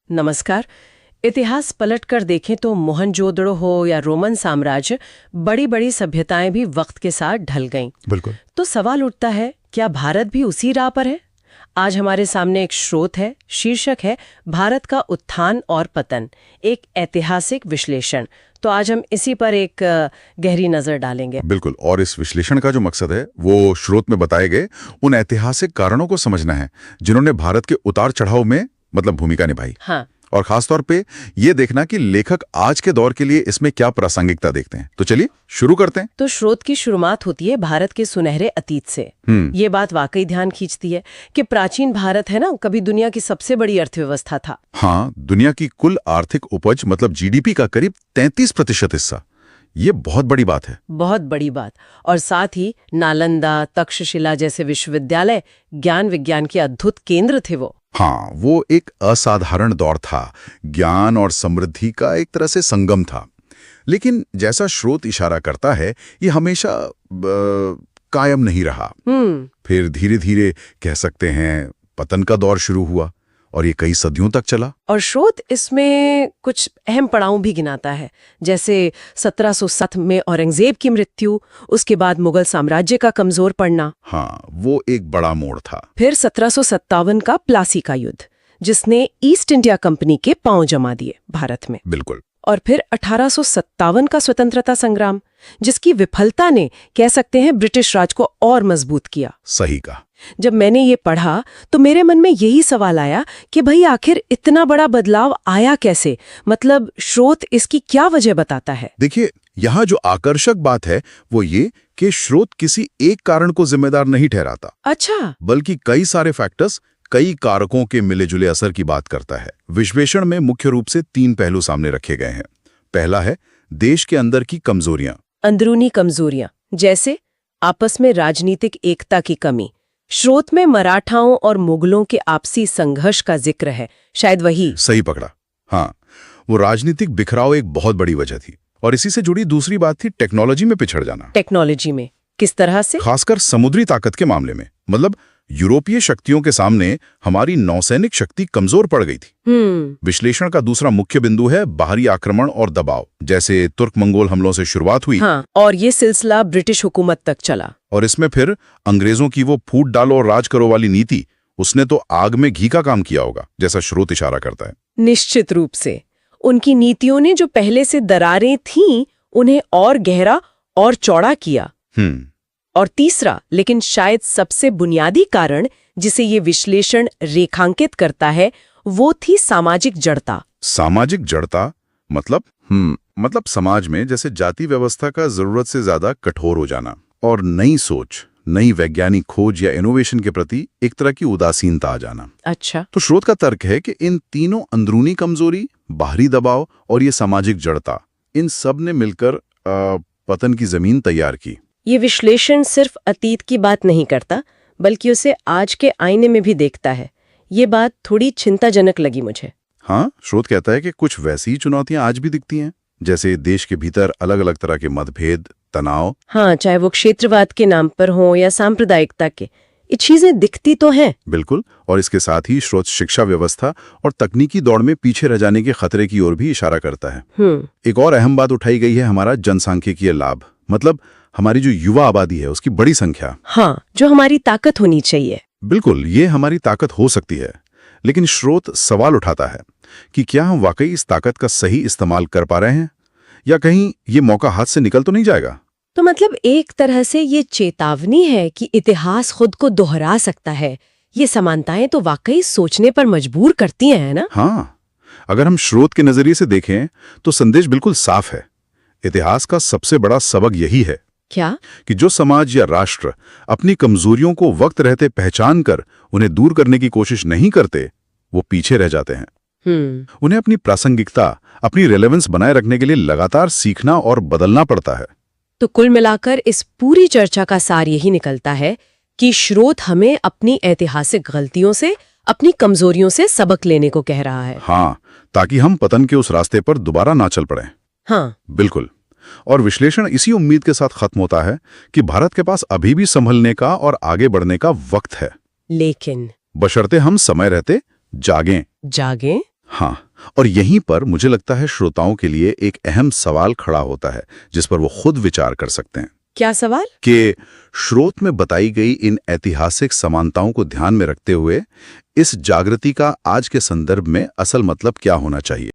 नमस्कार। इतिहास पलटकर देखें तो मोहनजोदड़ो हो या रोमन साम्राज्य, बड़ी बड़ी सभ्यताएं भी वक्त के साथ ढल गईं। बिल्कुल। तो सवाल उठता है, क्या भारत भी उसी राह पर है? आज हमारे सामने एक स्रोत है, शीर्षक है भारत का उत्थान और पतन, एक ऐतिहासिक विश्लेषण। तो आज हम इसी पर एक गहरी नजर डालेंगे। बिल्कुल। और इस विश्लेषण का जो मकसद है वो स्रोत में बताए गए उन ऐतिहासिक कारणों को समझना है जिन्होंने भारत के उतार चढ़ाव में भूमिका निभाई। हाँ। और खासतौर पे ये देखना कि लेखक आज के दौर के लिए इसमें क्या प्रासंगिकता देखते हैं। तो चलिए शुरू करते हैं। तो स्रोत की शुरुआत होती है भारत के सुनहरे अतीत से। ये बात वाकई ध्यान खींचती है कि प्राचीन भारत है ना, कभी दुनिया की सबसे बड़ी अर्थव्यवस्था था। हाँ, दुनिया की कुल आर्थिक उपज जीडीपी का करीब 33% हिस्सा। ये बहुत बड़ी बात है। बहुत बड़ी बात। और साथ ही नालंदा, तक्षशिला जैसे विश्वविद्यालय ज्ञान विज्ञान के अद्भुत केंद्र थे वो। हाँ, वो एक असाधारण दौर था। ज्ञान और समृद्धि का एक तरह से संगम था। लेकिन जैसा स्रोत इशारा करता है, ये हमेशा कायम नहीं रहा। फिर धीरे धीरे कह सकते हैं पतन का दौर शुरू हुआ और ये कई सदियों तक चला। और स्रोत इसमें कुछ अहम पड़ाव भी गिनाता है, जैसे 1707 में औरंगजेब की मृत्यु, उसके बाद मुगल साम्राज्य का कमजोर पड़ना। हाँ, वो एक बड़ा मोड़ था। फिर 1757 का प्लासी का युद्ध, जिसने ईस्ट इंडिया कंपनी के पांव जमा दिए भारत में। बिल्कुल। और फिर 1857 का स्वतंत्रता संग्राम, जिसकी विफलता ने कह सकते हैं ब्रिटिश राज को और मजबूत किया। सही कहा। जब मैंने ये पढ़ा तो मेरे मन में यही सवाल आया कि भाई आखिर इतना बड़ा बदलाव आया कैसे? मतलब स्रोत इसकी क्या वजह बताता है? देखिए, यहाँ जो आकर्षक बात है वो ये कि स्रोत किसी एक कारण को जिम्मेदार नहीं ठहराता। अच्छा। बल्कि कई सारे फैक्टर्स, कई कारकों के मिले जुले असर की बात करता है। विश्लेषण में मुख्य रूप से 3 पहलू सामने रखे गए हैं। पहला है देश के अंदर की कमजोरियां। अंदरूनी कमजोरियां, जैसे आपस में राजनीतिक एकता की कमी। स्रोत में मराठाओं और मुगलों के आपसी संघर्ष का जिक्र है, शायद वही। सही पकड़ा। हाँ, वो राजनीतिक बिखराव एक बहुत बड़ी वजह थी। और इसी से जुड़ी दूसरी बात थी टेक्नोलॉजी में पिछड़ जाना। टेक्नोलॉजी में किस तरह से? खासकर समुद्री ताकत के मामले में। यूरोपीय शक्तियों के सामने हमारी नौसैनिक शक्ति कमजोर पड़ गई थी। विश्लेषण का दूसरा मुख्य बिंदु है बाहरी आक्रमण और दबाव, जैसे तुर्क मंगोल हमलों से शुरुआत हुई। हाँ, और ये सिलसिला ब्रिटिश हुकूमत तक चला। और इसमें फिर अंग्रेजों की वो फूट डालो और राज करो वाली नीति, उसने तो आग में घी का काम किया होगा, जैसा स्रोत इशारा करता है। निश्चित रूप से उनकी नीतियों ने जो पहले से दरारें थीं, उन्हें और गहरा और चौड़ा किया। और तीसरा, लेकिन शायद सबसे बुनियादी कारण जिसे ये विश्लेषण रेखांकित करता है, वो थी सामाजिक जड़ता। सामाजिक जड़ता मतलब समाज में जैसे जाति व्यवस्था का जरूरत से ज्यादा कठोर हो जाना और नई सोच, नई वैज्ञानिक खोज या इनोवेशन के प्रति एक तरह की उदासीनता आ जाना। अच्छा। तो स्रोत का तर्क है कि इन तीनों, अंदरूनी कमजोरी, बाहरी दबाव और ये सामाजिक जड़ता, इन सब ने मिलकर पतन की जमीन तैयार की। ये विश्लेषण सिर्फ अतीत की बात नहीं करता, बल्कि उसे आज के आईने में भी देखता है। ये बात थोड़ी चिंताजनक लगी मुझे। हाँ, स्रोत कहता है कि कुछ वैसी ही चुनौतियां आज भी दिखती हैं, जैसे देश के भीतर अलग अलग तरह के मतभेद, तनाव। हाँ, चाहे वो क्षेत्रवाद के नाम पर हो या सांप्रदायिकता के, ये चीजें दिखती तो हैं। बिल्कुल। और इसके साथ ही स्रोत शिक्षा व्यवस्था और तकनीकी दौड़ में पीछे रह जाने के खतरे की ओर भी इशारा करता है। एक और अहम बात उठाई गई है हमारा जनसांख्यिकीय लाभ, हमारी जो युवा आबादी है उसकी बड़ी संख्या। हाँ, जो हमारी ताकत होनी चाहिए। बिल्कुल, ये हमारी ताकत हो सकती है। लेकिन स्रोत सवाल उठाता है कि क्या हम वाकई इस ताकत का सही इस्तेमाल कर पा रहे हैं, या कहीं ये मौका हाथ से निकल तो नहीं जाएगा? तो एक तरह से ये चेतावनी है कि इतिहास खुद को दोहरा सकता है। ये समानताएं तो वाकई सोचने पर मजबूर करती हैं, है ना? हाँ, अगर हम स्रोत के नजरिए से देखें तो संदेश बिल्कुल साफ है। इतिहास का सबसे बड़ा सबक यही है। क्या? कि जो समाज या राष्ट्र अपनी कमजोरियों को वक्त रहते पहचान कर उन्हें दूर करने की कोशिश नहीं करते, वो पीछे रह जाते हैं। उन्हें अपनी प्रासंगिकता, अपनी रेलेवेंस बनाए रखने के लिए लगातार सीखना और बदलना पड़ता है। तो कुल मिलाकर इस पूरी चर्चा का सार यही निकलता है कि स्रोत हमें अपनी ऐतिहासिक गलतियों से, अपनी कमजोरियों से सबक लेने को कह रहा है। हाँ, ताकि हम पतन के उस रास्ते पर दोबारा ना चल पड़े। हाँ, बिल्कुल। और विश्लेषण इसी उम्मीद के साथ खत्म होता है कि भारत के पास अभी भी संभलने का और आगे बढ़ने का वक्त है, लेकिन बशर्ते हम समय रहते जागें। हाँ, और यहीं पर मुझे लगता है श्रोताओं के लिए एक अहम सवाल खड़ा होता है जिस पर वो खुद विचार कर सकते हैं क्या सवाल? कि स्रोत में बताई गई इन ऐतिहासिक समानताओं को ध्यान में रखते हुए इस जागृति का आज के संदर्भ में असल मतलब क्या होना चाहिए।